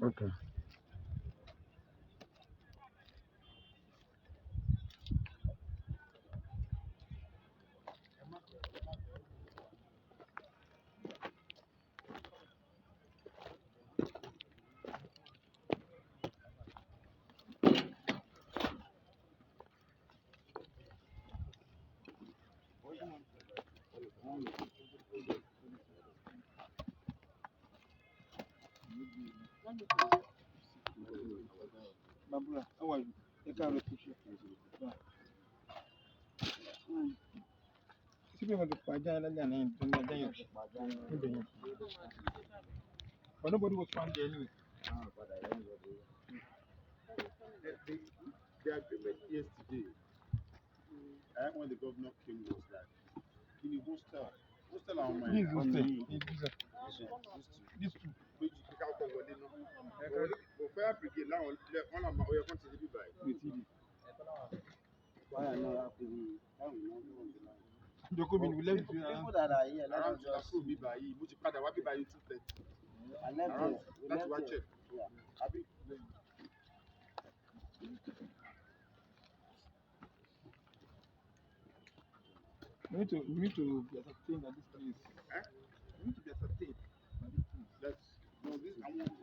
Okay. Babura, how are you? Síbí wọn ti pàjá ẹlẹ́jà ní ìdúnyà jẹ́yìn níbẹ̀ yẹn. But nobody was found there anyway. The agreement yesterday, when the governor came, was that in the hostel on my This hostel, these two. which you can't come with, but fire brigade now, one of my oil countries be by. Why are not happy? Jokobi, we left you People that are here, let Around us to just approve me by you, which padà wá bí by you 2:30. I left Around there. We that's left what there. check. Yeah. Abi. We need to be ascertained that this place. We need to be ascertained that this place. That's no this I want to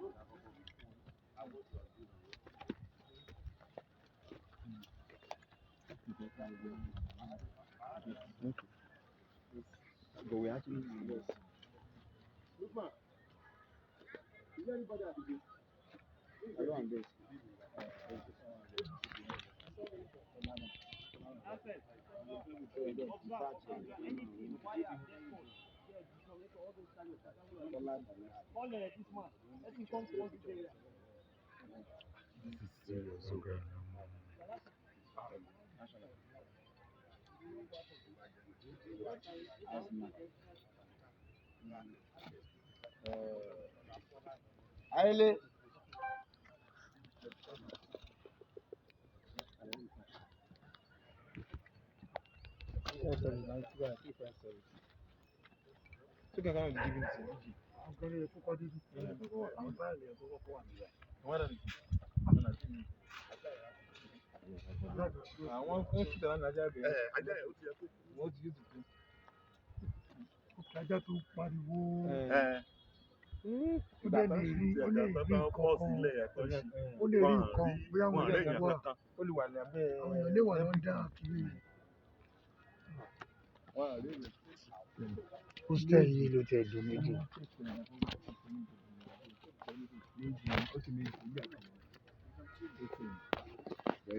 But we actually look man. Is there anybody at the gate? I don't understand. Aile. So can I give it to you? I'm going to put it in. Àwọn kan sì dáná lájà bẹ̀rẹ̀. Ajá ẹ̀ ó ti yẹ kó. Wọ́n ti yóò ti kú. Ajá tó pariwo. Ó dẹ̀ lè rí nǹkan ó lè rí nǹkan bóyá àwọn èèyàn wà ó lè wà lábẹ́ àwọn èèyàn lè wà lọ́dà kiri. Hostel yìí ló tẹ̀ dùn méjì.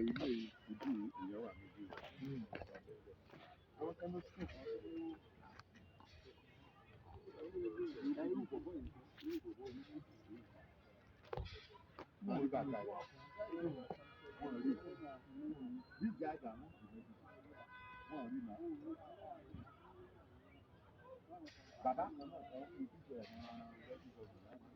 Ilé ìdí ìyẹn wà méjì. Àwọn kan ló sì kàn wọ́n rí bàtà rẹ̀. Wọ́n rí ìjà àjà wọ́n rí màá. Bàbá kan náà sọ pé ìdíje ẹ̀ máa rẹ́jú bọ̀dù láti